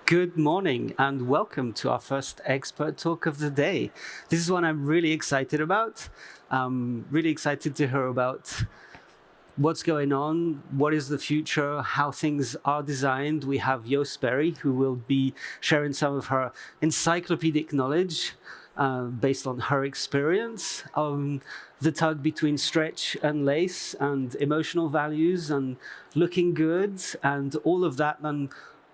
Good morning and welcome to our first expert talk of the day. This is one I'm really excited about. Really excited to hear about what's going on, what is the future, how things are designed. We have Jos Berry, who will be sharing some of her encyclopedic knowledge based on her experience on the tug between stretch and lace and emotional values and looking good and all of that, and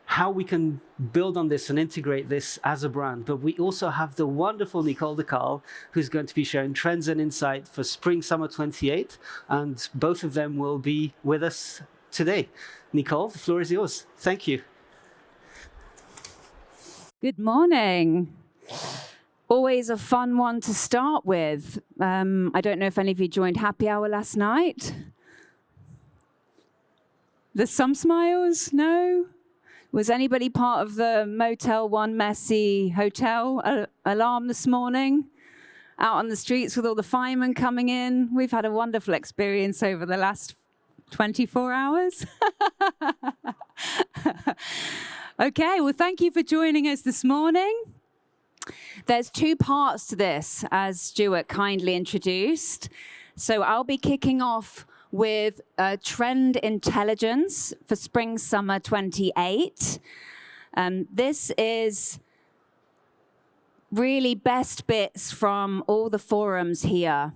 how we can build on this and integrate this as a brand. But we also have the wonderful Nicole de Carl, who's going to be sharing trends and insight for Spring/Summer 28, and both of them will be with us today. Nicole, the floor is yours. Thank you. Good morning. Always a fun one to start with. I don't know if any of you joined happy hour last night. There's some smiles? No? Was anybody part of the Motel 1 messy hotel alarm this morning? Out on the streets with all the firemen coming in? We've had a wonderful experience over the last 24 hours. Okay, well, thank you for joining us this morning. There's two parts to this, as Stuart kindly introduced. So I'll be kicking off with trend intelligence for Spring/Summer 28. This is really best bits from all the forums here,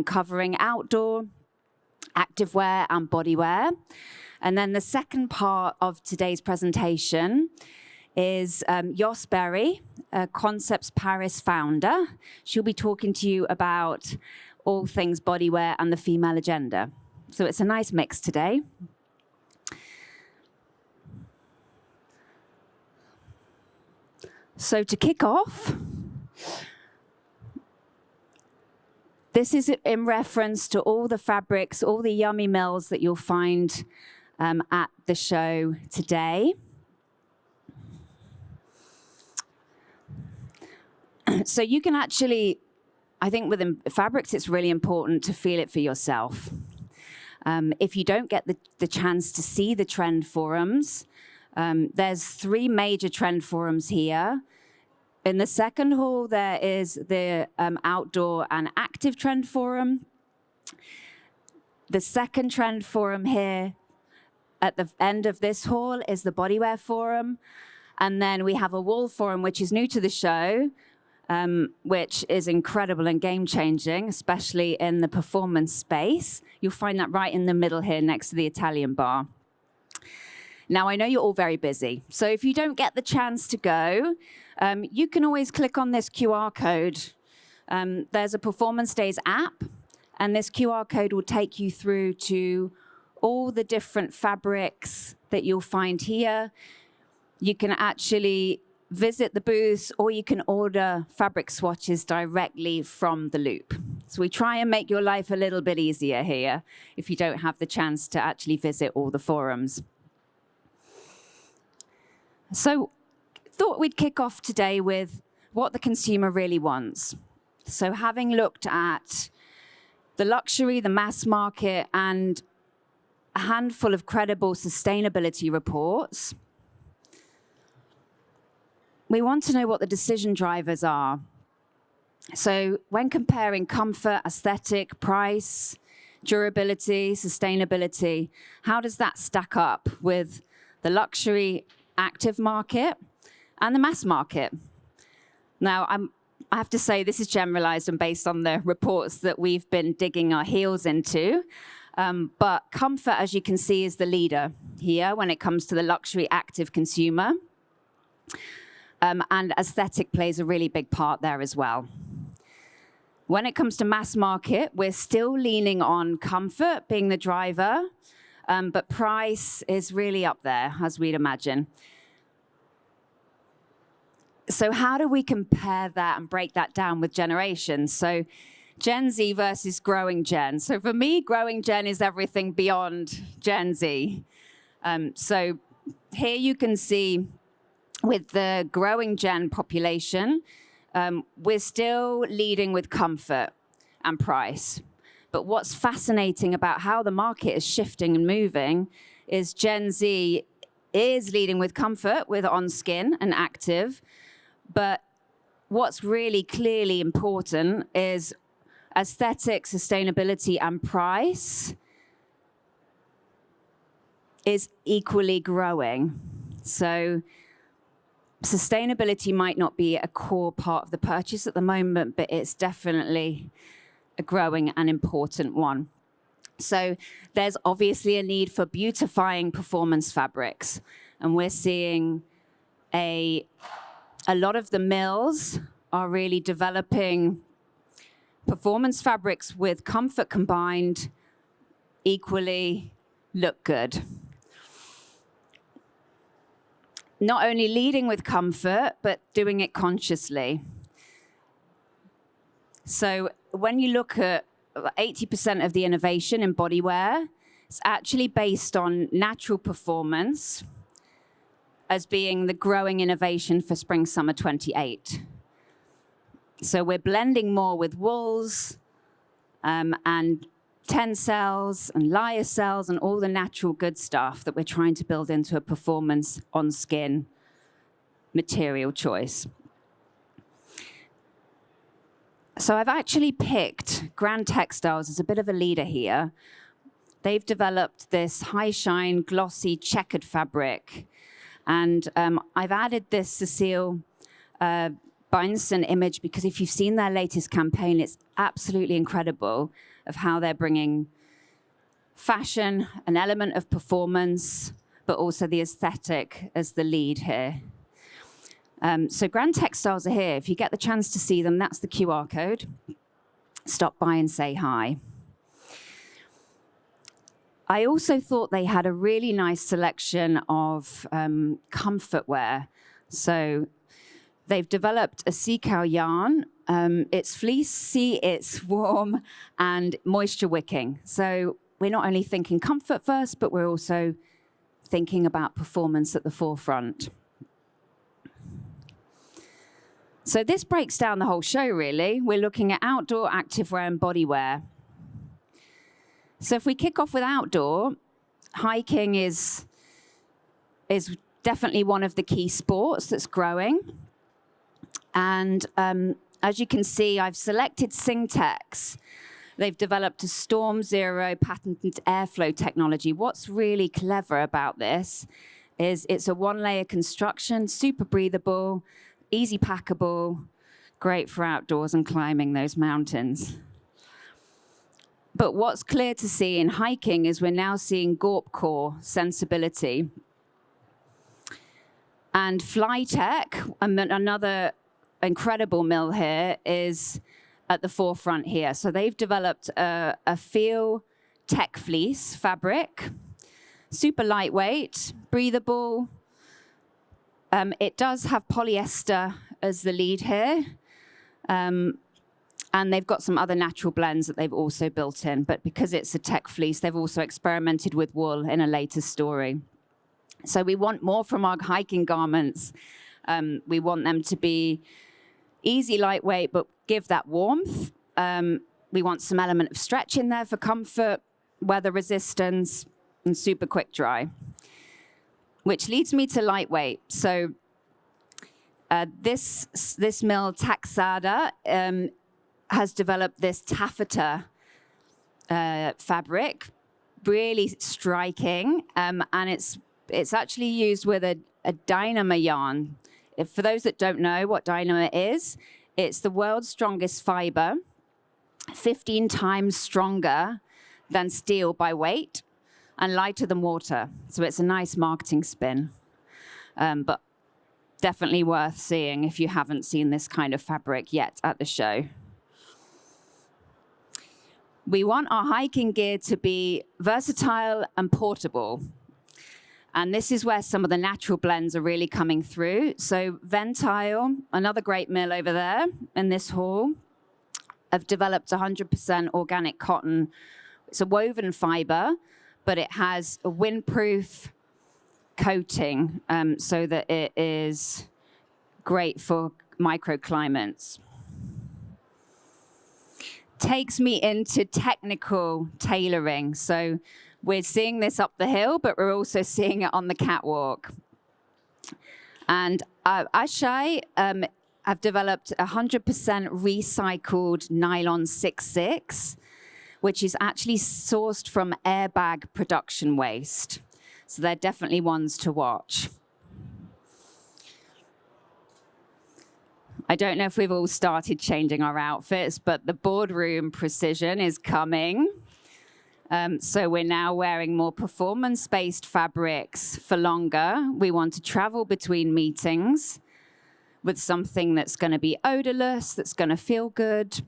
covering outdoor, activewear, and bodywear. And then the second part of today's presentation is Jos Berry, Concepts Paris founder. She'll be talking to you about all things bodywear and the female agenda. So it's a nice mix today. So to kick off, this is in reference to all the fabrics, all the yummy mills that you'll find at the show today. So you can actually, I think with fabrics, it's really important to feel it for yourself. If you don't get the chance to see the trend forums, there's three major trend forums here. In the second hall, there is the outdoor and active trend forum. The second trend forum here at the end of this hall is the bodywear forum. And then we have a wall forum, which is new to the show, which is incredible and game-changing, especially in the performance space. You'll find that right in the middle here next to the Italian bar. Now, I know you're all very busy, so if you don't get the chance to go, you can always click on this QR code. There's a Performance Days app, and this QR code will take you through to all the different fabrics that you'll find here. You can actually visit the booths, or you can order fabric swatches directly from the loop. So we try and make your life a little bit easier here if you don't have the chance to actually visit all the forums. So thought we'd kick off today with what the consumer really wants. So having looked at the luxury, the mass market, and a handful of credible sustainability reports, we want to know what the decision drivers are. So when comparing comfort, aesthetic, price, durability, sustainability, how does that stack up with the luxury active market and the mass market? Now, I have to say this is generalized and based on the reports that we've been digging our heels into. But comfort, as you can see, is the leader here when it comes to the luxury active consumer. And aesthetic plays a really big part there as well. When it comes to mass market, we're still leaning on comfort being the driver, but price is really up there, as we'd imagine. So how do we compare that and break that down with generations? So Gen Z versus growing Gen. So for me, growing Gen is everything beyond Gen Z. So here you can see with the growing Gen population, we're still leading with comfort and price. But what's fascinating about how the market is shifting and moving is Gen Z is leading with comfort with ONSKIN and Active, but what's really clearly important is aesthetic, sustainability, and price is equally growing. So sustainability might not be a core part of the purchase at the moment, but it's definitely a growing and important one. So there's obviously a need for beautifying performance fabrics. And we're seeing a lot of the mills are really developing performance fabrics with comfort combined equally look good. Not only leading with comfort, but doing it consciously. So when you look at 80% of the innovation in bodywear, it's actually based on natural performance as being the growing innovation for Spring/Summer 28. So we're blending more with wools and tencells and lyocells and all the natural good stuff that we're trying to build into a performance ONSKIN material choice. So I've actually picked Grand Textiles as a bit of a leader here. They've developed this high shine, glossy, checkered fabric. And I've added this Cecile Beinson image because if you've seen their latest campaign, it's absolutely incredible of how they're bringing fashion, an element of performance, but also the aesthetic as the lead here. So Grand Textiles are here. If you get the chance to see them, that's the QR code. Stop by and say hi. I also thought they had a really nice selection of comfort wear. So they've developed a sea cow yarn. It's fleecy, it's warm, and moisture wicking. So we're not only thinking comfort first, but we're also thinking about performance at the forefront. So this breaks down the whole show, really. We're looking at outdoor, activewear, and bodywear. So if we kick off with outdoor, hiking is definitely one of the key sports that's growing. And as you can see, I've selected Singtex. They've developed a Storm Zero patented airflow technology. What's really clever about this is it's a one-layer construction, super breathable, easy packable, great for outdoors and climbing those mountains. But what's clear to see in hiking is we're now seeing Gorp core sensibility. And Flytech, another incredible mill here, is at the forefront here. So they've developed a feel tech fleece fabric, super lightweight, breathable. It does have polyester as the lead here. And they've got some other natural blends that they've also built in. But because it's a tech fleece, they've also experimented with wool in a later story. So we want more from our hiking garments. We want them to be easy, lightweight, but give that warmth. We want some element of stretch in there for comfort, weather resistance, and super quick dry. Which leads me to lightweight. So this mill, Taxada, has developed this taffeta fabric, really striking, and it's actually used with a Dynama yarn. For those that don't know what Dynama is, it's the world's strongest fiber, 15 times stronger than steel by weight, and lighter than water. So it's a nice marketing spin, but definitely worth seeing if you haven't seen this kind of fabric yet at the show. We want our hiking gear to be versatile and portable. And this is where some of the natural blends are really coming through. So Ventile, another great mill over there in this hall, have developed 100% organic cotton. It's a woven fiber, but it has a windproof coating so that it is great for microclimates. Takes me into technical tailoring. So We're seeing this up the hill, but we're also seeing it on the catwalk. And Ashai have developed 100% recycled nylon 6/6, which is actually sourced from airbag production waste. So they're definitely ones to watch. I don't know if we've all started changing our outfits, but the boardroom precision is coming. So we're now wearing more performance-based fabrics for longer. We want to travel between meetings with something that's going to be odorless, that's going to feel good.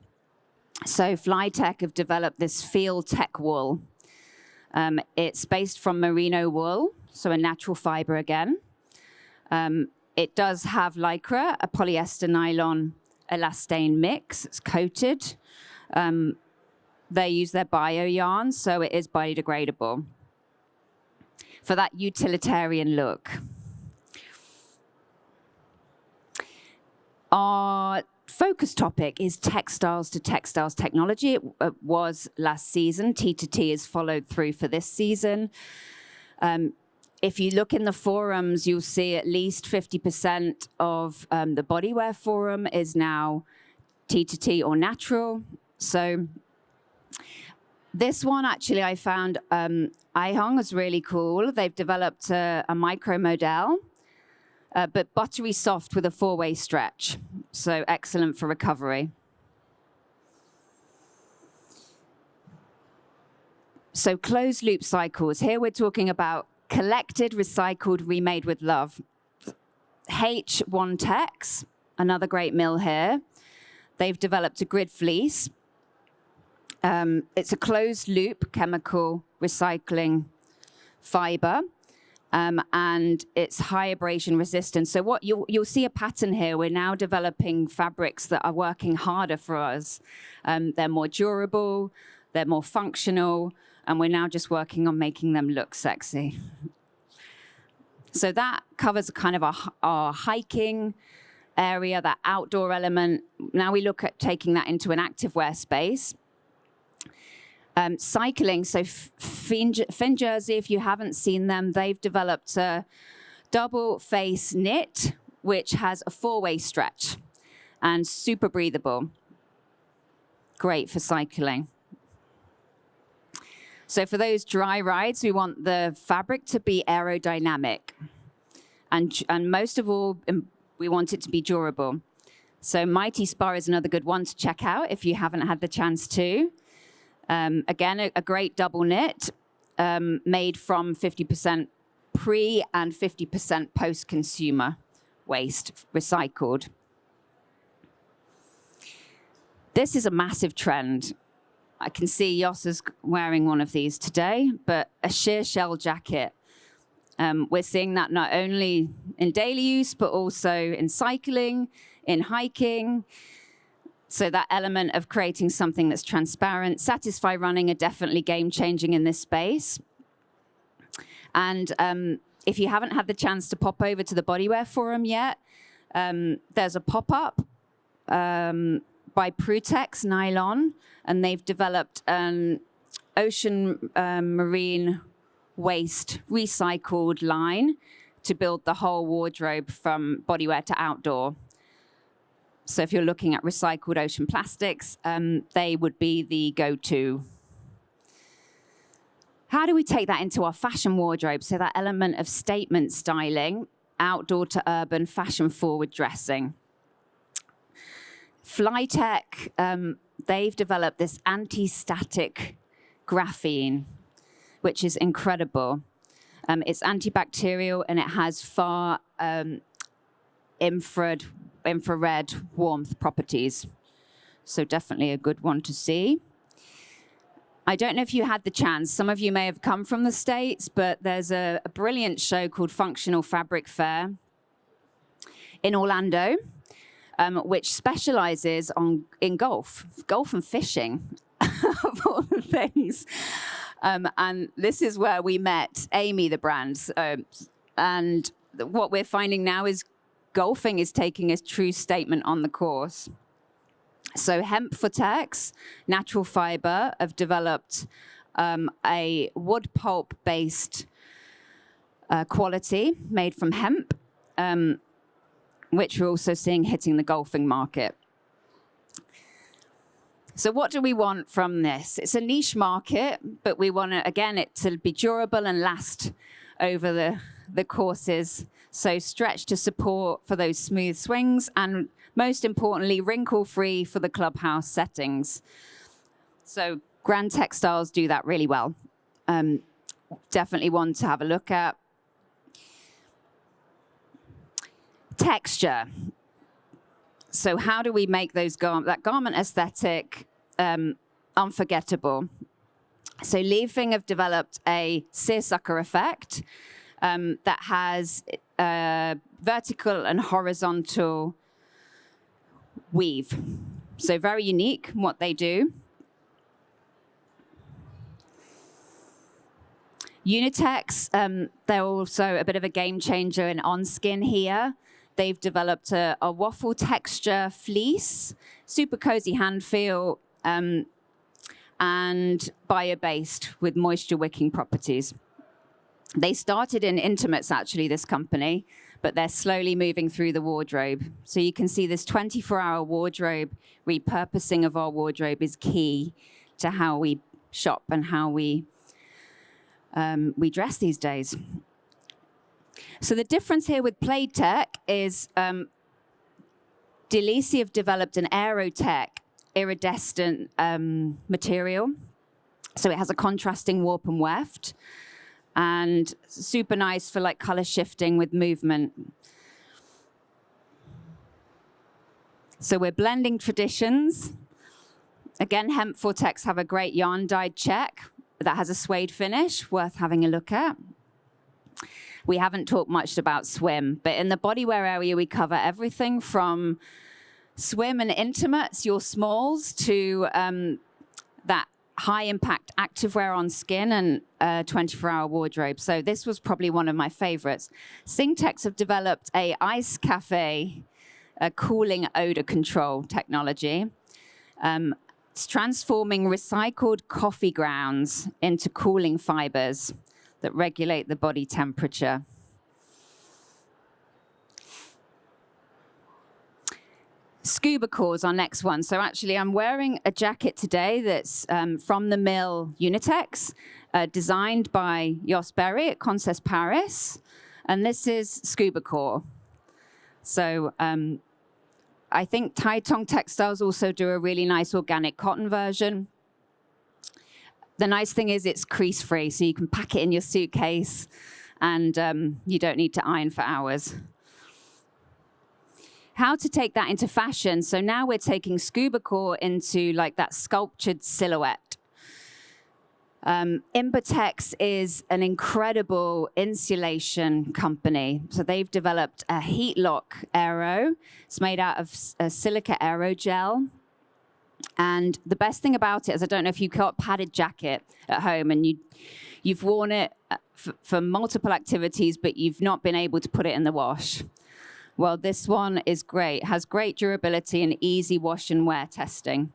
So Flytech have developed this Feel Tech wool. It's based from merino wool, so a natural fiber again. It does have lycra, a polyester nylon elastane mix. It's coated. They use their bio yarn, so it is biodegradable for that utilitarian look. Our focus topic is textiles to textiles technology. It was last season. T2T is followed through for this season. If you look in the forums, you'll see at least 50% of the Bodywear forum is now T2T or natural. So this one, actually, I found Aihong is really cool. They've developed a micro model, but buttery soft with a 4-way stretch. So excellent for recovery. So closed loop cycles. Here we're talking about collected, recycled, remade with love. H1 Tex, another great mill here. They've developed a grid fleece. It's a closed loop chemical recycling fiber, and it's high abrasion resistant. So what you'll see a pattern here. We're now developing fabrics that are working harder for us. They're more durable, they're more functional, and we're now just working on making them look sexy. So that covers kind of our hiking area, that outdoor element. Now we look at taking that into an activewear space. Cycling, so Fin Jersey, if you haven't seen them, they've developed a double face knit, which has a 4-way stretch and super breathable. Great for cycling. So for those dry rides, we want the fabric to be aerodynamic. And most of all, we want it to be durable. So Mighty Spar is another good one to check out if you haven't had the chance to. Again, a great double knit made from 50% pre and 50% post-consumer waste recycled. This is a massive trend. I can see Jos is wearing one of these today, but a sheer shell jacket. We're seeing that not only in daily use, but also in cycling, in hiking. So that element of creating something that's transparent. Satisfy running are definitely game-changing in this space. And if you haven't had the chance to pop over to the Bodywear forum yet, there's a pop-up by Prutex Nylon, and they've developed an ocean marine waste recycled line to build the whole wardrobe from bodywear to outdoor. So if you're looking at recycled ocean plastics, they would be the go-to. How do we take that into our fashion wardrobe? So that element of statement styling, outdoor to urban, fashion-forward dressing. Flytech, they've developed this anti-static graphene, which is incredible. It's antibacterial, and it has far infrared warmth properties. So definitely a good one to see. I don't know if you had the chance. Some of you may have come from the States, but there's a brilliant show called Functional Fabric Fair in Orlando, which specializes in golf and fishing, of all the things. And this is where we met Amy, the brand. And what we're finding now is golfing is taking a true statement on the course. So Hemp for Tex, natural fiber, have developed a wood pulp-based quality made from hemp, which we're also seeing hitting the golfing market. So what do we want from this? It's a niche market, but we want, again, it to be durable and last over the courses. So stretch to support for those smooth swings, and most importantly, wrinkle-free for the clubhouse settings. So Grand Textiles do that really well. Definitely one to have a look at. Texture. So how do we make that garment aesthetic unforgettable? So Leafing have developed a seersucker effect that has vertical and horizontal weave. So very unique in what they do. Unitex, they're also a bit of a game changer in ONSKIN here. They've developed a waffle texture fleece, super cozy hand feel, and bio-based with moisture wicking properties. They started in intimates, actually, this company, but they're slowly moving through the wardrobe. So you can see this 24-hour wardrobe, repurposing of our wardrobe is key to how we shop and how we dress these days. So the difference here with Playtech is Delisi have developed an aerotech iridescent material. So it has a contrasting warp and weft, and super nice for like color shifting with movement. So we're blending traditions. Again, Hemp Vortex have a great yarn dyed check that has a suede finish, worth having a look at. We haven't talked much about swim, but in the bodywear area, we cover everything from swim and intimates, your smalls, to that high-impact activewear on skin and 24-hour wardrobe. So this was probably one of my favorites. Singtex have developed a ice cafe, a cooling odor control technology. It's transforming recycled coffee grounds into cooling fibers that regulate the body temperature. Scuba Core is our next one. So actually, I'm wearing a jacket today that's from the mill Unitex, designed by Jos Berry at Concess Paris. And this is Scuba Core. So I think Tai-Tong Textiles also do a really nice organic cotton version. The nice thing is it's crease-free, so you can pack it in your suitcase, and you don't need to iron for hours. How to take that into fashion. So now we're taking Scuba Core into like that sculptured silhouette. Imbotex is an incredible insulation company. So they've developed a heat lock aero. It's made out of silica aerogel. And the best thing about it is, I don't know if you've got a padded jacket at home and you've worn it for multiple activities, but you've not been able to put it in the wash. Well, this one is great. It has great durability and easy wash and wear testing.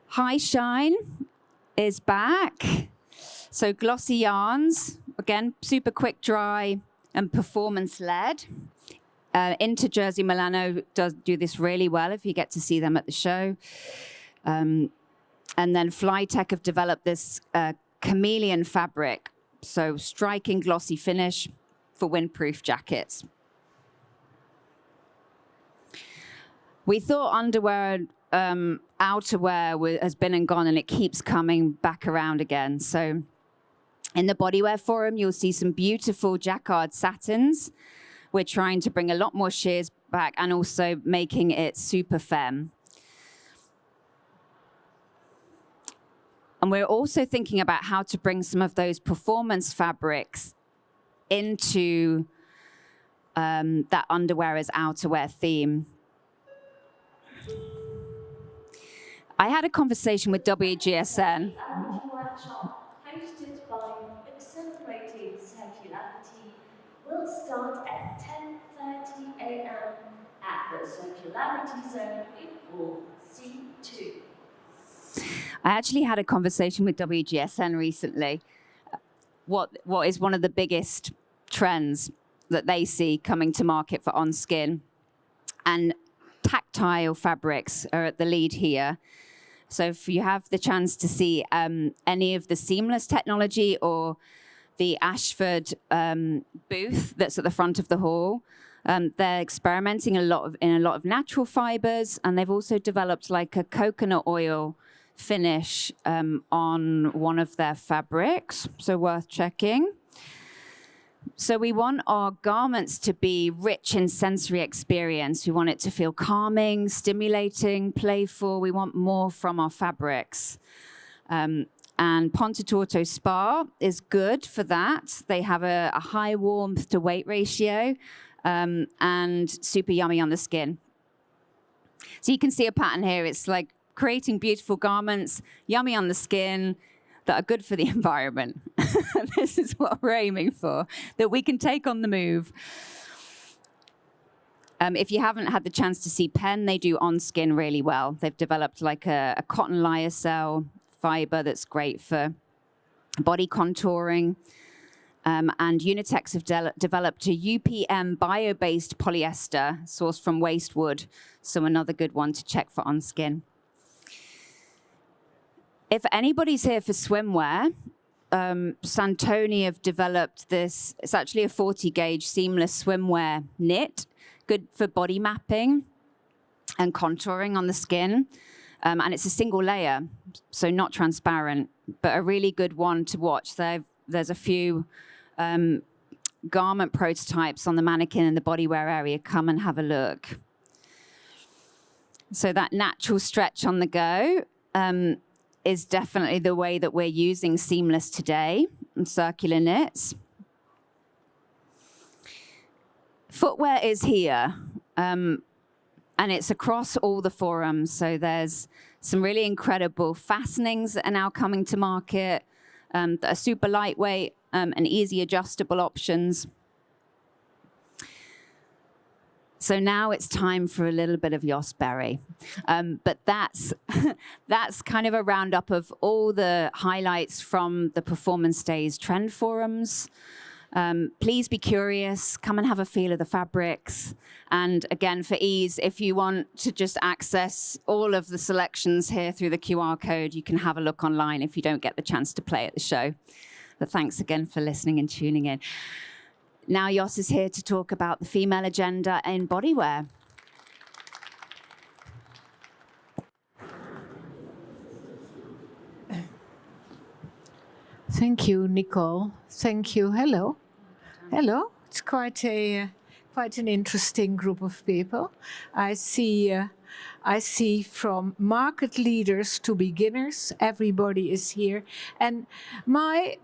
High Shine is back. So glossy yarns, again, super quick dry and performance led. Into Jersey Milano does do this really well if you get to see them at the show. And then Flytech have developed this chameleon fabric, so striking glossy finish for windproof jackets. We thought underwear, outerwear has been and gone, and it keeps coming back around again. So in the Bodywear forum, you'll see some beautiful jacquard satins. We're trying to bring a lot more sheers back and also making it super femme. And we're also thinking about how to bring some of those performance fabrics into that underwear as outerwear theme. I had a conversation with WGSN. Workshop hosted by Accelerating Circularity will start at 10:30 a.m. at the Circularity Zone in Hall C2. I actually had a conversation with WGSN recently. What is one of the biggest trends that they see coming to market for ONSKIN? And tactile fabrics are at the lead here. So if you have the chance to see any of the seamless technology or the Ashford booth that's at the front of the hall, they're experimenting in a lot of natural fibers, and they've also developed like a coconut oil finish on one of their fabrics, so worth checking. So we want our garments to be rich in sensory experience. We want it to feel calming, stimulating, playful. We want more from our fabrics. And Ponte Torto Spa is good for that. They have a high warmth to weight ratio and super yummy on the skin. So you can see a pattern here. It's like creating beautiful garments, yummy on the skin, that are good for the environment. This is what we're aiming for, that we can take on the move. If you haven't had the chance to see Penn, they do ONSKIN really well. They've developed like a cotton lyocell fiber that's great for body contouring. And Unitex have developed a UPM bio-based polyester sourced from waste wood. So another good one to check for ONSKIN. If anybody's here for swimwear, Santoni have developed this. It's actually a 40 gauge seamless swimwear knit, good for body mapping and contouring on the skin. And it's a single layer, so not transparent, but a really good one to watch. There's a few garment prototypes on the mannequin in the bodywear area. Come and have a look. So that natural stretch on the go is definitely the way that we're using seamless today and circular knits. Footwear is here, and it's across all the forums. So there's some really incredible fastenings that are now coming to market that are super lightweight and easy adjustable options. So now it's time for a little bit of Jos Berry. But that's kind of a roundup of all the highlights from the Performance Days trend forums. Please be curious, come and have a feel of the fabrics. And again, for ease, if you want to just access all of the selections here through the QR code, you can have a look online if you don't get the chance to play at the show. But thanks again for listening and tuning in. Now Jos is here to talk about the female agenda in bodywear. Thank you, Nicole. Thank you. Hello. Hello. It's quite an interesting group of people. I see from market leaders to beginners. Everybody is here, and my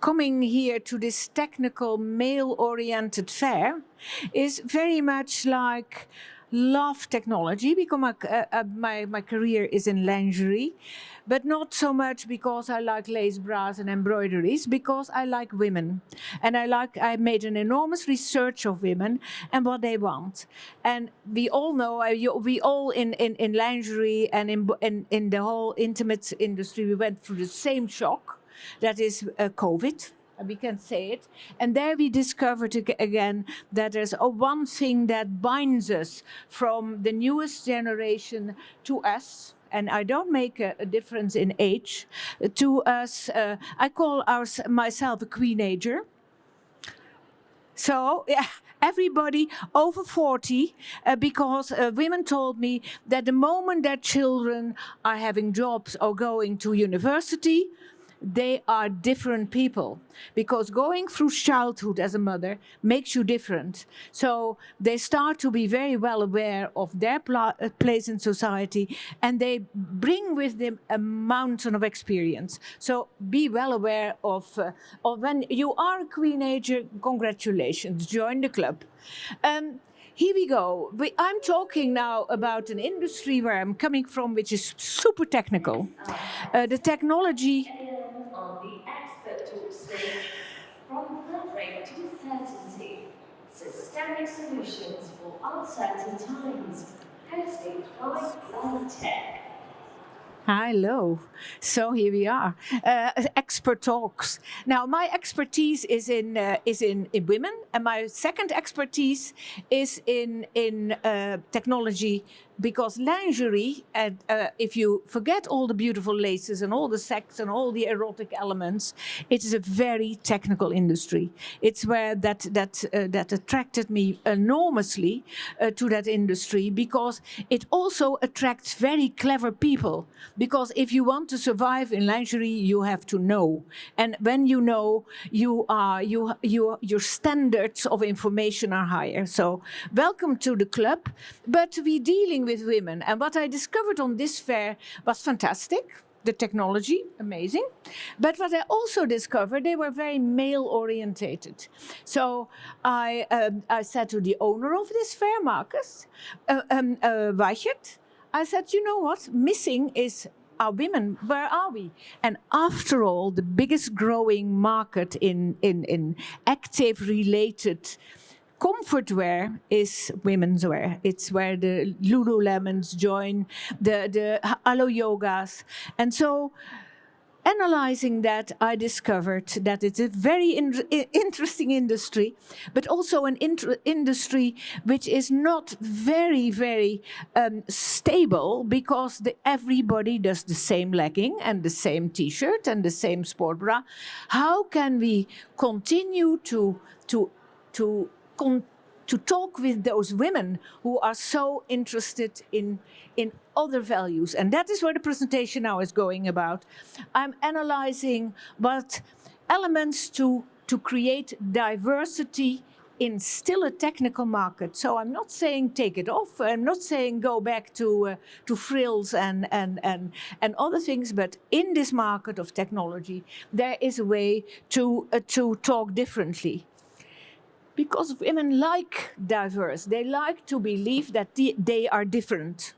coming here to this technical male-oriented fair is very much like love technology, because my career is in lingerie, but not so much because I like lace bras and embroideries, because I like women. And I made an enormous research of women and what they want. And we all know, we all in lingerie and in the whole intimate industry, we went through the same shock. That is COVID, we can say it. And there we discovered again that there's one thing that binds us from the newest generation to us, and I don't make a difference in age, to us. I call myself a queenager. So yeah, everybody over 40, because women told me that the moment that children are having jobs or going to university, they are different people, because going through childhood as a mother makes you different. So they start to be very well aware of their place in society, and they bring with them a mountain of experience. So be well aware of when you are a queenager, congratulations, join the club. Here we go. I'm talking now about an industry where I'm coming from, which is super technical. The technology. On the expert talk stage, from heartbreak to certainty, systemic solutions for uncertain times, hosted by Tech. Hello. So here we are. Expert talks. Now, my expertise is in women, and my second expertise is in technology. Because lingerie, if you forget all the beautiful laces and all the sex and all the erotic elements, it is a very technical industry. It's where that attracted me enormously to that industry, because it also attracts very clever people. Because if you want to survive in lingerie, you have to know, and when you know, your standards of information are higher. So, welcome to the club. But we're dealing with women, and what I discovered on this fair was fantastic. The technology, amazing. But what I also discovered, they were very male orientated. So I said to the owner of this fair, Marcus Weichert, I said, you know what, missing is our women. Where are we? And after all, the biggest growing market in active related comfort wear is women's wear. It's where the Lululemons join, the Alo Yogas. And so, analyzing that, I discovered that it's a very interesting industry, but also an industry which is not very, very stable, because everybody does the same legging and the same T-shirt and the same sport bra. How can we continue to talk with those women who are so interested in other values? And that is where the presentation now is going about. I'm analyzing what elements to create diversity in still a technical market. So I'm not saying take it off. I'm not saying go back to frills and other things. But in this market of technology, there is a way to talk differently. Because women like diverse. They like to believe that they are different.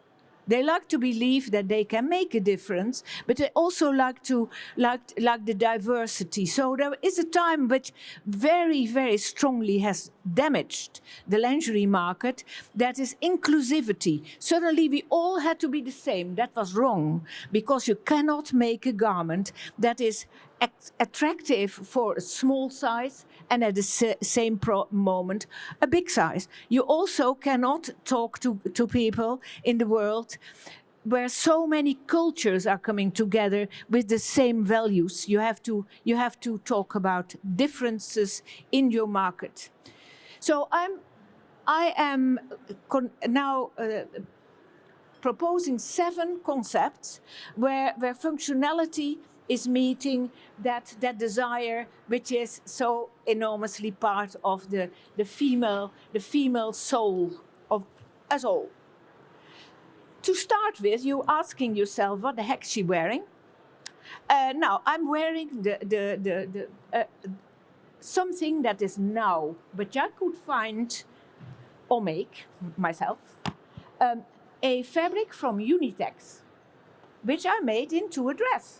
They like to believe that they can make a difference, but they also like the diversity. So there is a time which very, very strongly has damaged the lingerie market. That is inclusivity. Suddenly we all had to be the same. That was wrong, because you cannot make a garment that is attractive for a small size and at the same moment a big size. You also cannot talk to people in the world where so many cultures are coming together with the same values. You have to talk about differences in your market. So I am now proposing 7 concepts where functionality is meeting that desire, which is so enormously part of the female soul of us all. To start with, you asking yourself, what the heck is she wearing? Now I'm wearing something that is now, but I could find or make myself a fabric from Unitex, which I made into a dress.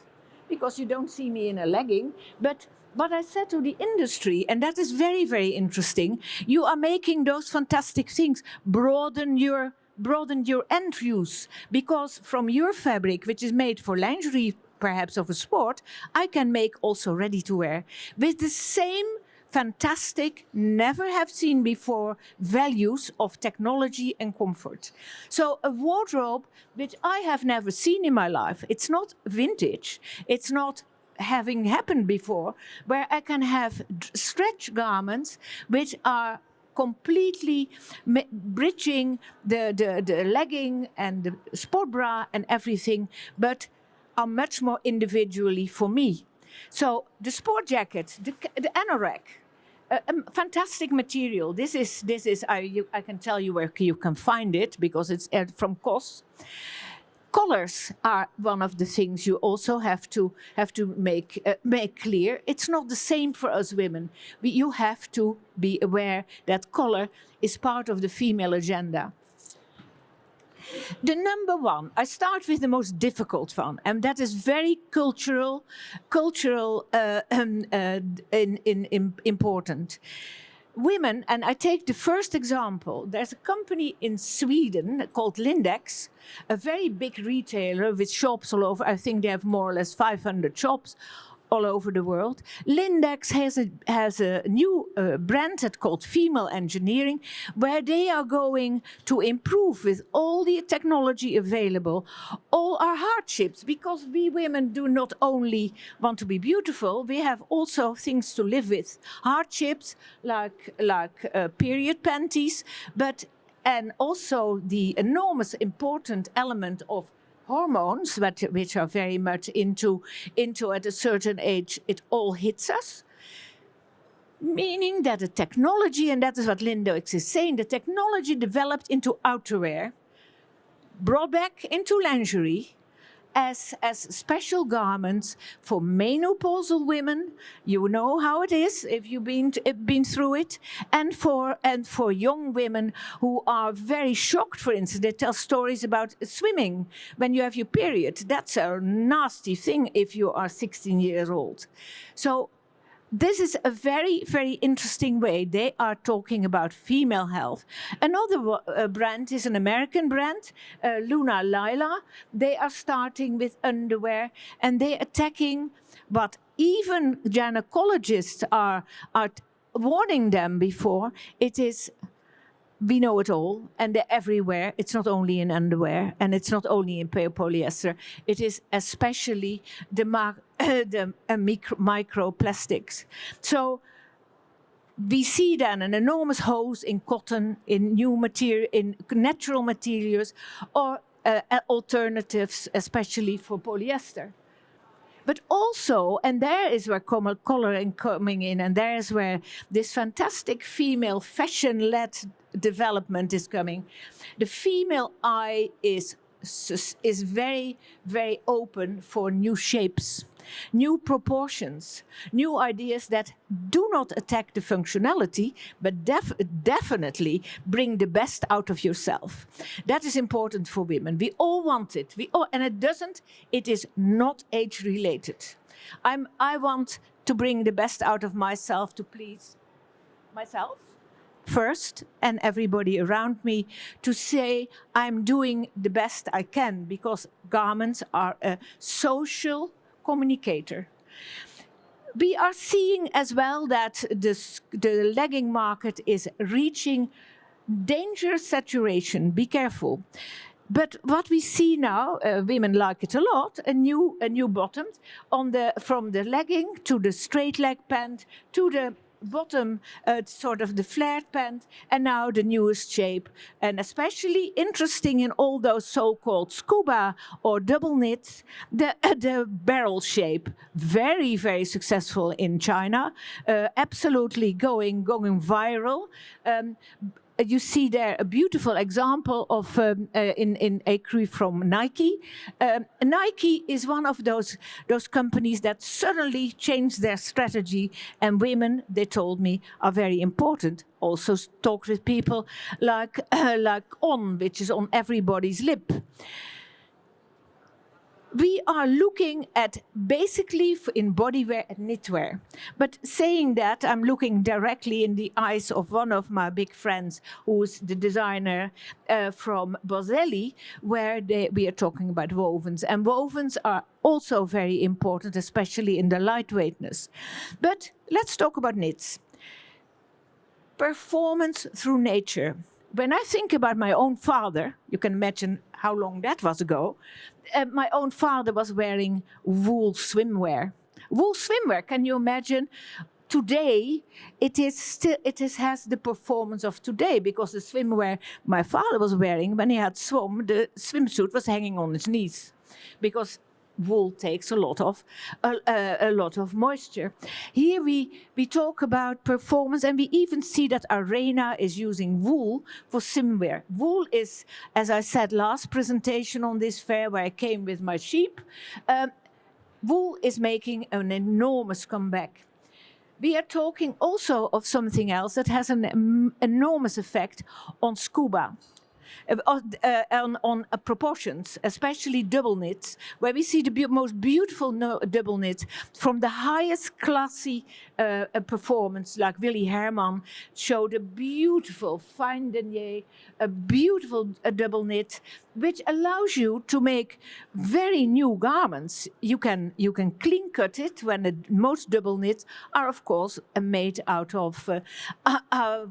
Because you don't see me in a legging, but what I said to the industry, and that is very, very interesting, you are making those fantastic things, broaden your end use, because from your fabric, which is made for lingerie, perhaps of a sport, I can make also ready to wear with the same fantastic, never have seen before values of technology and comfort. So a wardrobe which I have never seen in my life. It's not vintage. It's not having happened before, where I can have stretch garments which are completely bridging the legging and the sport bra and everything, but are much more individually for me. So the sport jacket, the anorak, a fantastic material. This is I can tell you where you can find it, because it's from COS. Colors are one of the things you also have to make clear. It's not the same for us women. You have to be aware that color is part of the female agenda. The number one, I start with the most difficult one, and that is very cultural important. women, and I take the first example. There's a company in Sweden called Lindex, a very big retailer with shops all over. I think they have more or less 500 shops all over the world. Lindex has a new brand that's called Female Engineering, where they are going to improve with all the technology available all our hardships, because we women do not only want to be beautiful, we have also things to live with. Hardships like period panties, and also the enormous important element of hormones, which are very much into at a certain age, it all hits us. Meaning that the technology, and that is what Lindex is saying, the technology developed into outerwear, brought back into lingerie, as special garments for menopausal women. You know how it is if you've been through it, and for young women who are very shocked. For instance, they tell stories about swimming when you have your period. That's a nasty thing if you are 16 years old. So this is a very, very interesting way. They are talking about female health. Another brand is an American brand, Luna Lila. They are starting with underwear, and they're attacking what even gynecologists are warning them before. It is, we know it all, and they're everywhere. It's not only in underwear, and it's not only in polyester. It is especially the microplastics. So we see then an enormous hose in cotton, in new material, in natural materials, or alternatives, especially for polyester. But also, and there is where coloring coming in, and there is where this fantastic female fashion-led development is coming. The female eye is very, very open for new shapes, new proportions, new ideas that do not attack the functionality, but definitely bring the best out of yourself. That is important for women. We all want it. And it is not age related. I want to bring the best out of myself to please myself first, and everybody around me, to say I'm doing the best I can, because garments are a social communicator. We are seeing as well that the legging market is reaching dangerous saturation. Be careful. But what we see now, women like it a lot, a new bottom from the legging to the straight leg pant to the bottom, sort of the flared pant, and now the newest shape. And especially interesting in all those so-called scuba or double knits, the barrel shape. Very, very successful in China, absolutely going viral. You see there a beautiful example of in Acre from Nike. Nike is one of those companies that suddenly changed their strategy, and women, they told me, are very important. Also talked with people like On, which is on everybody's lip. We are looking at basically in bodywear and knitwear. But saying that, I'm looking directly in the eyes of one of my big friends, who's the designer from Boselli, where we are talking about wovens. And wovens are also very important, especially in the lightweightness. But let's talk about knits. Performance through nature. When I think about my own father, you can imagine how long that was ago, my own father was wearing wool swimwear. Wool swimwear, can you imagine? Today, it has the performance of today, because the swimwear my father was wearing when he had swum, the swimsuit was hanging on his knees, because wool takes a lot of moisture. Here we talk about performance, and we even see that Arena is using wool for swimwear. Wool is, as I said last presentation on this fair where I came with my sheep, wool is making an enormous comeback. We are talking also of something else that has an enormous effect on scuba. on proportions, especially double knits, where we see the most beautiful double knit from the highest classy performance, like Willy Herman showed a beautiful fine denier, a beautiful double knit, which allows you to make very new garments. You can clean cut it when most double knits are, of course, made out of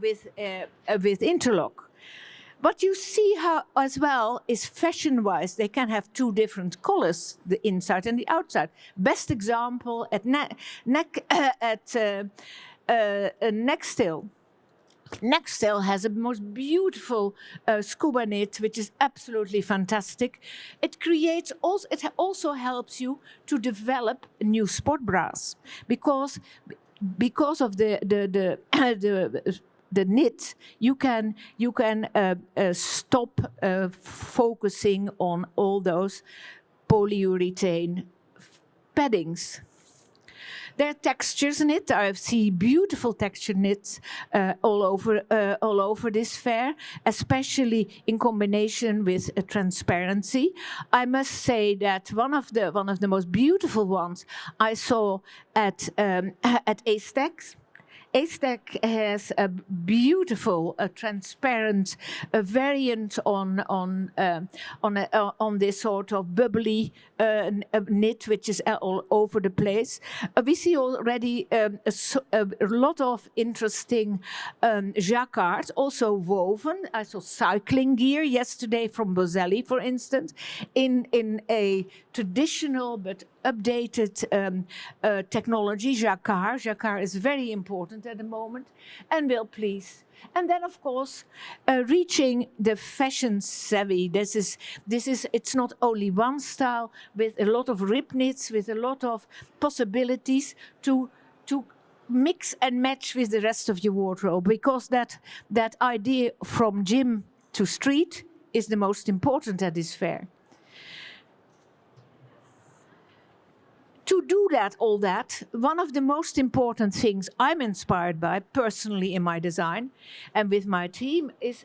with interlock. But you see how, as well, is fashion-wise, they can have two different colors, the inside and the outside. Best example at Nextil. Nextil has a most beautiful scuba knit, which is absolutely fantastic. It also helps you to develop new sport bras because of the knit, you can stop focusing on all those polyurethane paddings. There are textures in it. I see beautiful texture knits all over this fair, especially in combination with transparency. I must say that one of the most beautiful ones I saw at ASTEC. ASTEC has a beautiful, transparent variant on this sort of bubbly knit, which is all over the place. We see already a lot of interesting jacquards, also woven. I saw cycling gear yesterday from Boselli, for instance, in a traditional but updated technology, jacquard. Jacquard is very important at the moment and will please. And then, of course, reaching the fashion savvy. This is. It's not only one style with a lot of rib knits, with a lot of possibilities to mix and match with the rest of your wardrobe, because that idea from gym to street is the most important at this fair. To do all that, one of the most important things I'm inspired by personally in my design and with my team is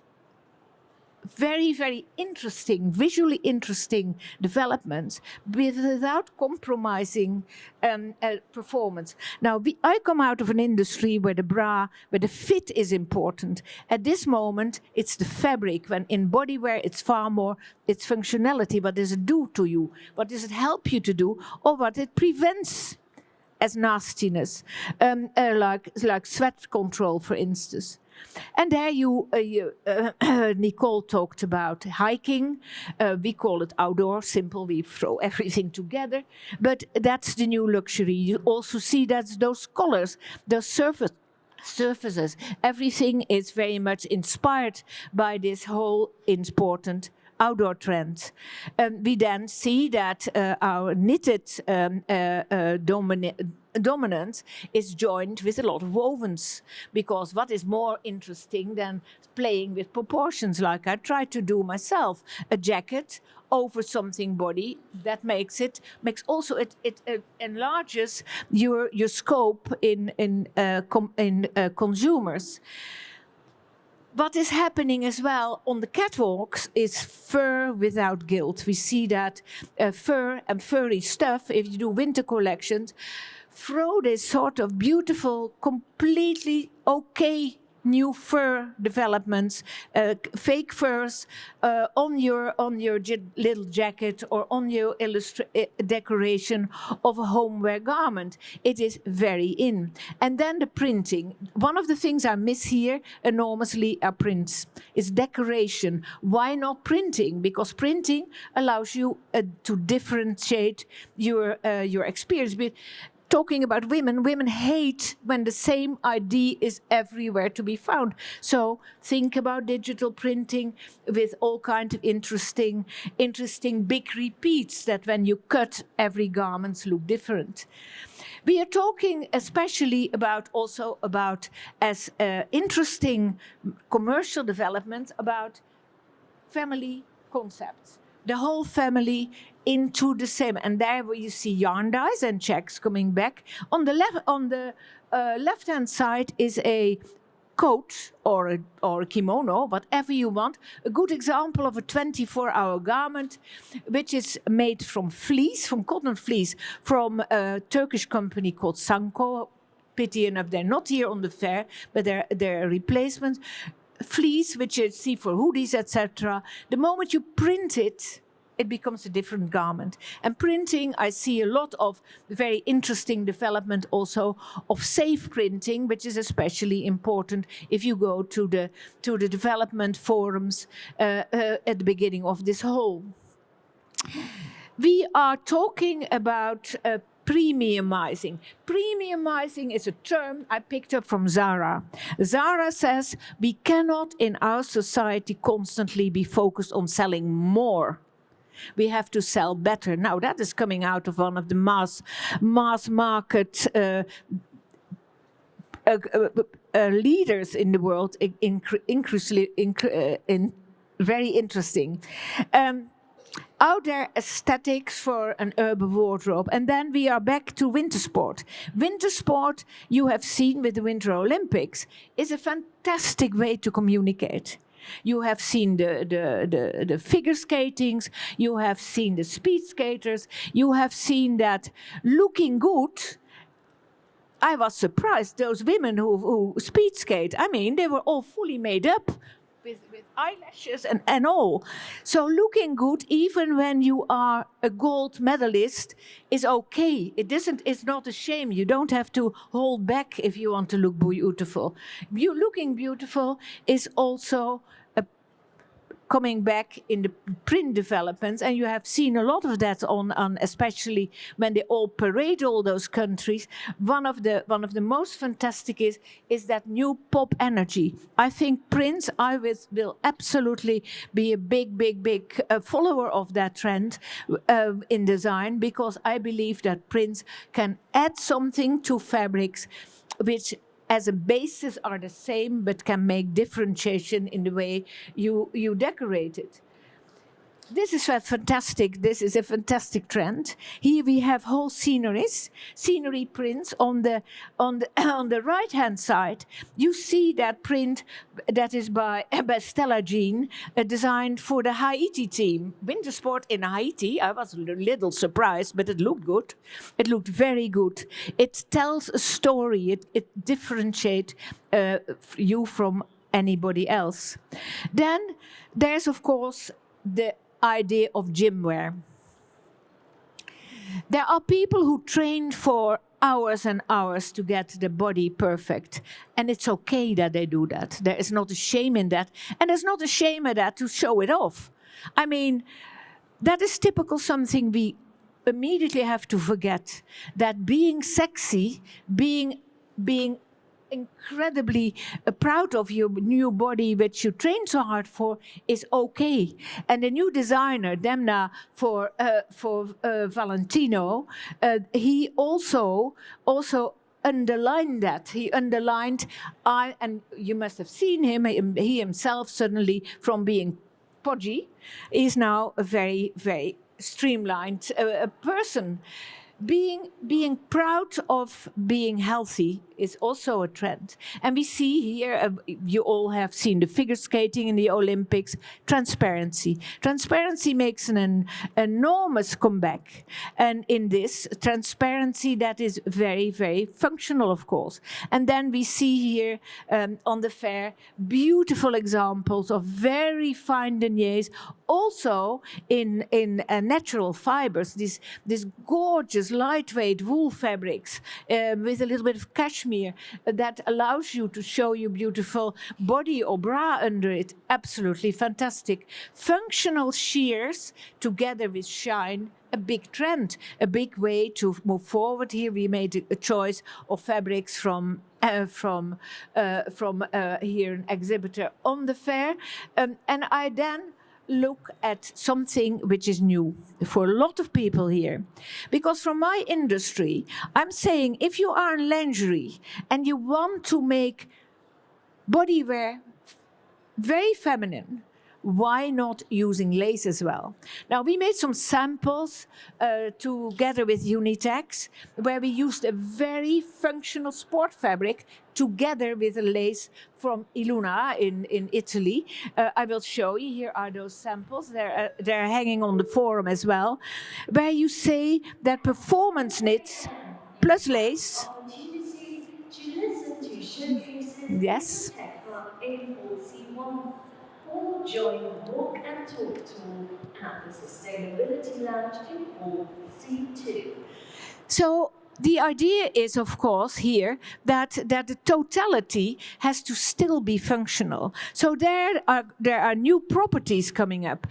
very, very interesting, visually interesting developments without compromising performance. Now, I come out of an industry where the fit is important. At this moment, it's the fabric. When in bodywear, it's far more, it's functionality. What does it do to you? What does it help you to do? Or what it prevents as nastiness, like sweat control, for instance. And there Nicole talked about hiking. We call it outdoor, simple, we throw everything together. But that's the new luxury. You also see that those colors, those surfaces, everything is very much inspired by this whole important outdoor trend. We then see that our knitted dominance is joined with a lot of wovens, because what is more interesting than playing with proportions like I try to do myself? A jacket over something body, that makes it enlarges your scope in consumers. What is happening as well on the catwalks is fur without guilt. We see that fur and furry stuff, if you do winter collections, throw this sort of beautiful, completely okay new fur developments, fake furs on your little jacket or on your decoration of a homeware garment. It is very in. And then the printing. One of the things I miss here enormously are prints. It's decoration. Why not printing? Because printing allows you to differentiate your experience. But talking about women hate when the same idea is everywhere to be found. So think about digital printing with all kinds of interesting big repeats that when you cut, every garments look different. We are talking especially about as interesting commercial development about family concepts. The whole family into the same, and there where you see yarn dyes and checks coming back. On the left hand side is a coat or a kimono, whatever you want. A good example of a 24-hour garment, which is made from fleece, from cotton fleece, from a Turkish company called Sanko. Pity enough they're not here on the fair, but they're a replacement. Fleece, which you see for hoodies, etc. The moment you print it, it becomes a different garment. And printing, I see a lot of very interesting development also of safe printing, which is especially important if you go to the development forums at the beginning of this whole. We are talking about premiumizing. Premiumizing is a term I picked up from Zara. Zara says we cannot in our society constantly be focused on selling more. We have to sell better. Now that is coming out of one of the mass market leaders in the world, very interesting. Are there aesthetics for an urban wardrobe? And then we are back to winter sport. Winter sport, you have seen with the Winter Olympics, is a fantastic way to communicate. You have seen the figure skatings, you have seen the speed skaters, you have seen that looking good. I was surprised, those women who speed skate, I mean, they were all fully made up with eyelashes and all. So looking good, even when you are a gold medalist, is okay. It's not a shame. You don't have to hold back if you want to look beautiful. Looking beautiful is also coming back in the print developments, and you have seen a lot of that on especially when they all parade all those countries. One of the most fantastic is that new pop energy. I think prints, I will absolutely be a big follower of that trend in design, because I believe that prints can add something to fabrics which as a basis are the same, but can make differentiation in the way you decorate it. This is fantastic. This is a fantastic trend. Here we have whole scenery prints on the right hand side. You see that print that is by Stella Jean, designed for the Haiti team. Winter sport in Haiti. I was a little surprised, but it looked good. It looked very good. It tells a story. It differentiates you from anybody else. Then there's of course the idea of gym wear. There are people who train for hours and hours to get the body perfect, and it's okay that they do that. There is not a shame in that, and there's not a shame in that to show it off. I mean, that is typical something we immediately have to forget, that being sexy, being incredibly proud of your new body, which you train so hard for, is okay. And the new designer, Demna, for Valentino, he also underlined that. He underlined, and you must have seen him, he himself suddenly, from being podgy, is now a very, very streamlined person. Being proud of being healthy is also a trend. And we see here, you all have seen the figure skating in the Olympics, transparency. Transparency makes an enormous comeback. And in this transparency, that is very, very functional, of course. And then we see here on the fair, beautiful examples of very fine deniers, also in natural fibers, this gorgeous lightweight wool fabrics with a little bit of cashmere that allows you to show your beautiful body or bra under it. Absolutely fantastic. Functional sheers together with shine, a big trend, a big way to move forward. Here we made a choice of fabrics from here an exhibitor on the fair, and I then look at something which is new for a lot of people here. Because from my industry, I'm saying if you are in lingerie and you want to make bodywear very feminine, why not using lace as well? Now, we made some samples together with Unitex, where we used a very functional sport fabric together with a lace from Iluna in Italy. I will show you. Here are those samples. They're hanging on the forum as well, where you say that performance knits plus lace. Opportunity to listen to showcases Yes. Tech Club A4C1 or join the Walk and Talk tour at the Sustainability Lounge in Hall C2. So the idea is, of course, here that the totality has to still be functional. So there are new properties coming up.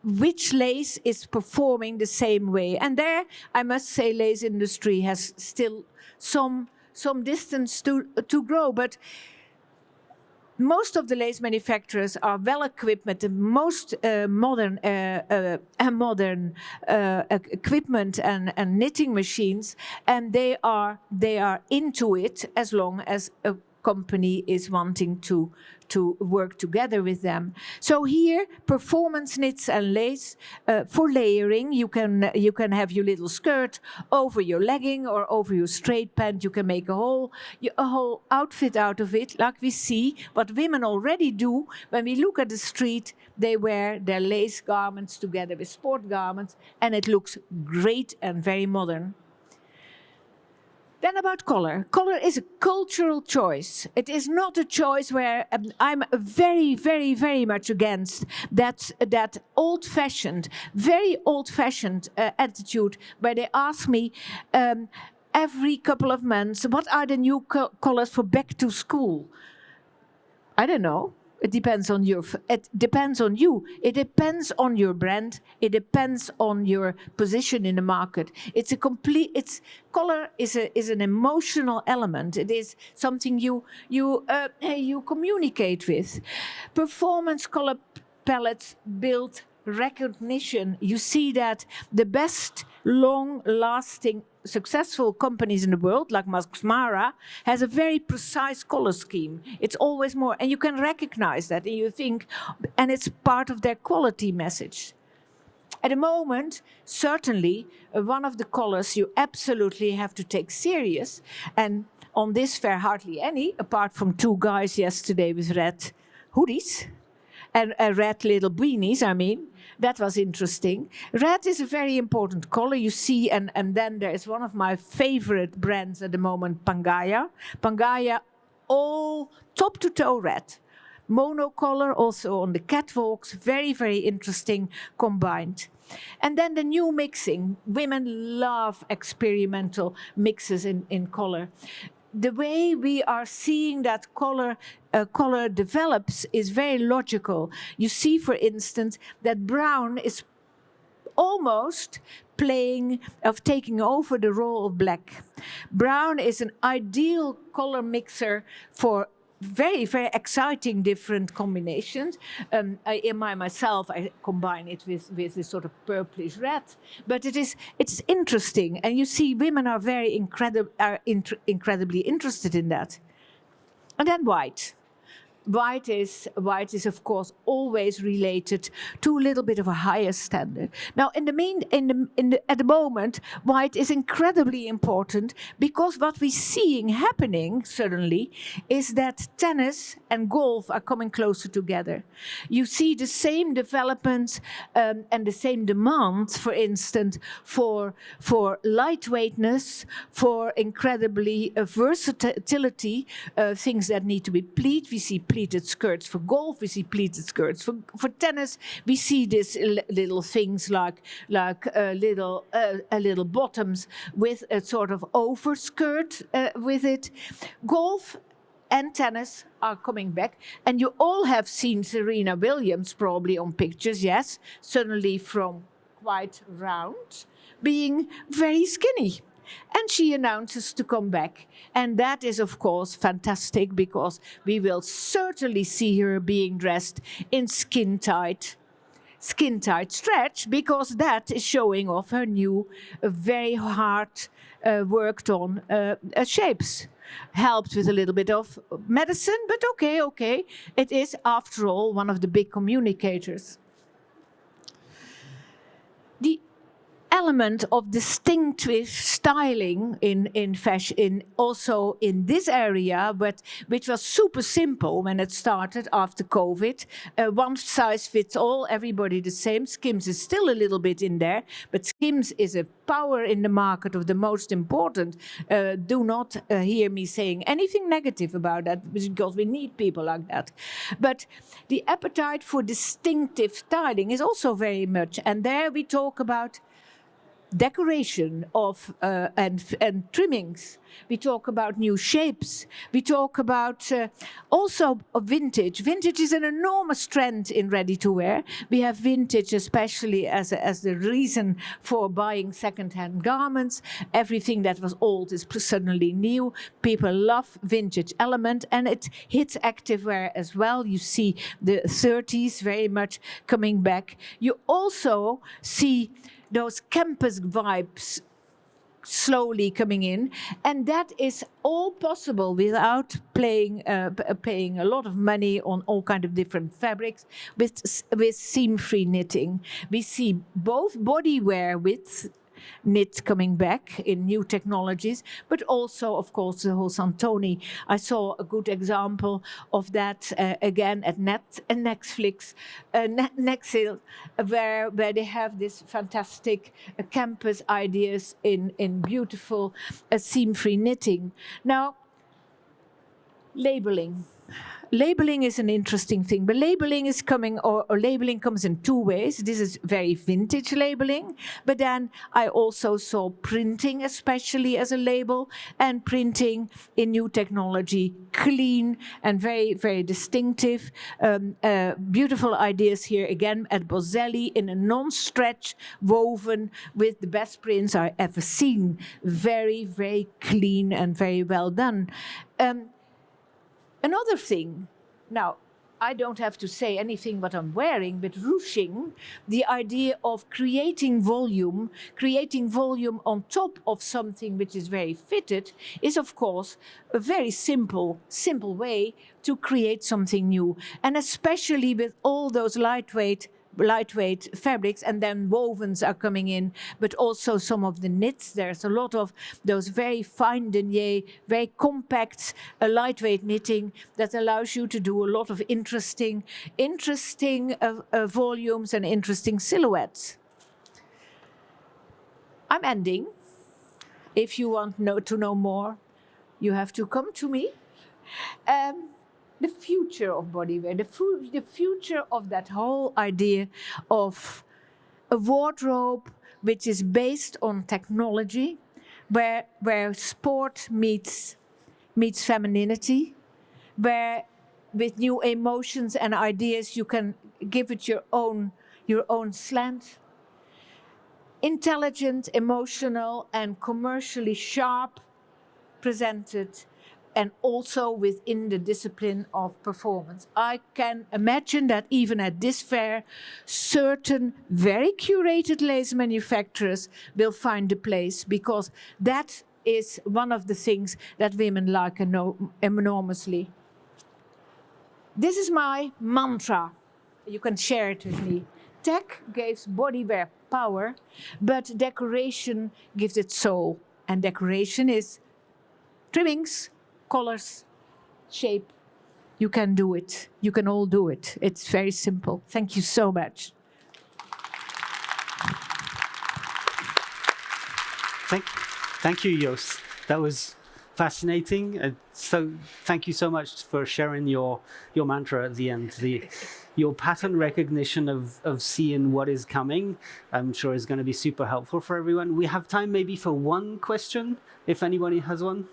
Which lace is performing the same way? And there, I must say, lace industry has still some distance to grow, but most of the lace manufacturers are well equipped with the most modern equipment and knitting machines, and they are into it as long as a company is wanting to work together with them. So here, performance knits and lace for layering. You can have your little skirt over your legging or over your straight pant. You can make a whole outfit out of it, like we see what women already do. When we look at the street, they wear their lace garments together with sport garments, and it looks great and very modern. Then about color. Color is a cultural choice. It is not a choice where I'm very, very, very much against that old-fashioned, very old-fashioned attitude where they ask me every couple of months, what are the new colors for back to school? I don't know. It depends on you. It depends on your brand. It depends on your position in the market. Color is an emotional element. It is something you communicate with. Performance color palettes build recognition. You see that the best long-lasting successful companies in the world, like Max Mara, has a very precise color scheme. It's always more, and you can recognize that, and you think, and it's part of their quality message. At the moment, certainly, one of the colors you absolutely have to take serious, and on this fair hardly any, apart from 2 guys yesterday with red hoodies, and red little beanies, that was interesting. Red is a very important color, you see, and then there is one of my favorite brands at the moment, Pangaea. Pangaea, all top to toe red. Monocolor also on the catwalks, very, very interesting combined. And then the new mixing. Women love experimental mixes in color. The way we are seeing that color develops is very logical. You see, for instance, that brown is almost taking over the role of black. Brown is an ideal color mixer for very, very exciting different combinations. I combine it with this sort of purplish red, but it's interesting, and you see women are very incredibly interested in that. And then white. White is, of course, always related to a little bit of a higher standard. Now, at the moment, white is incredibly important because what we're seeing happening suddenly is that tennis and golf are coming closer together. You see the same developments and the same demands, for instance, for lightweightness, for incredibly versatility, things that need to be pleated. We see pleated skirts for golf. We see pleated skirts for tennis. We see these little things like little bottoms with a sort of overskirt with it. Golf and tennis are coming back, and you all have seen Serena Williams probably on pictures. Yes, suddenly from quite round, being very skinny. And she announces to come back. And that is, of course, fantastic because we will certainly see her being dressed in skin-tight skin tight stretch, because that is showing off her new, very hard worked on shapes. Helped with a little bit of medicine, but okay. It is, after all, one of the big communicators. The element of distinctive styling in fashion, also in this area, but which was super simple when it started after COVID. One size fits all, everybody the same. Skims is still a little bit in there, but Skims is a power in the market of the most important. Do not hear me saying anything negative about that, because we need people like that. But the appetite for distinctive styling is also very much, and there we talk about decoration of and trimmings. We talk about new shapes. We talk about also vintage. Vintage is an enormous trend in ready-to-wear. We have vintage especially as the reason for buying second-hand garments. Everything that was old is suddenly new. People love vintage element, and it hits activewear as well. You see the 30s very much coming back. You also see those campus vibes slowly coming in, and that is all possible without paying a lot of money on all kind of different fabrics with seam-free knitting. We see both bodywear with knit coming back in new technologies, but also, of course, the whole Santoni. I saw a good example of that again at Netflix, Nexil, where they have this fantastic campus ideas in beautiful seam-free knitting. Now, labeling. Labeling is an interesting thing, but labeling is coming, or labeling comes in two ways. This is very vintage labeling, but then I also saw printing, especially as a label, and printing in new technology, clean and very, very distinctive. Beautiful ideas here again at Boselli in a non-stretch woven with the best prints I've ever seen. Very, very clean and very well done. Another thing, now, I don't have to say anything what I'm wearing, but ruching, the idea of creating volume on top of something which is very fitted, is of course a very simple way to create something new. And especially with all those lightweight fabrics, and then wovens are coming in, but also some of the knits. There's a lot of those very fine denier, very compact, lightweight knitting that allows you to do a lot of interesting volumes and interesting silhouettes. I'm ending. If you want to know more, you have to come to me. The future of bodywear, the future of that whole idea of a wardrobe which is based on technology, where sport meets femininity, where with new emotions and ideas you can give it your own slant. Intelligent, emotional, and commercially sharp presented, and also within the discipline of performance. I can imagine that even at this fair, certain very curated lace manufacturers will find a place, because that is one of the things that women like enormously. This is my mantra. You can share it with me. Tech gives bodywear power, but decoration gives it soul. And decoration is trimmings, colors, shape. You can do it. You can all do it. It's very simple. Thank you so much. Thank you, Jos. That was fascinating. So thank you so much for sharing your mantra at the end. Your pattern recognition of seeing what is coming, I'm sure is going to be super helpful for everyone. We have time maybe for one question, if anybody has one.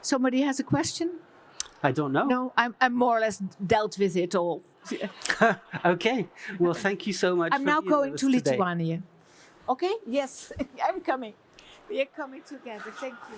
Somebody has a question? I don't know. No, I'm more or less dealt with it all. Okay. Well, thank you so much. I'm now going to today. Lithuania. Okay? Yes, I'm coming. We are coming together. Thank you.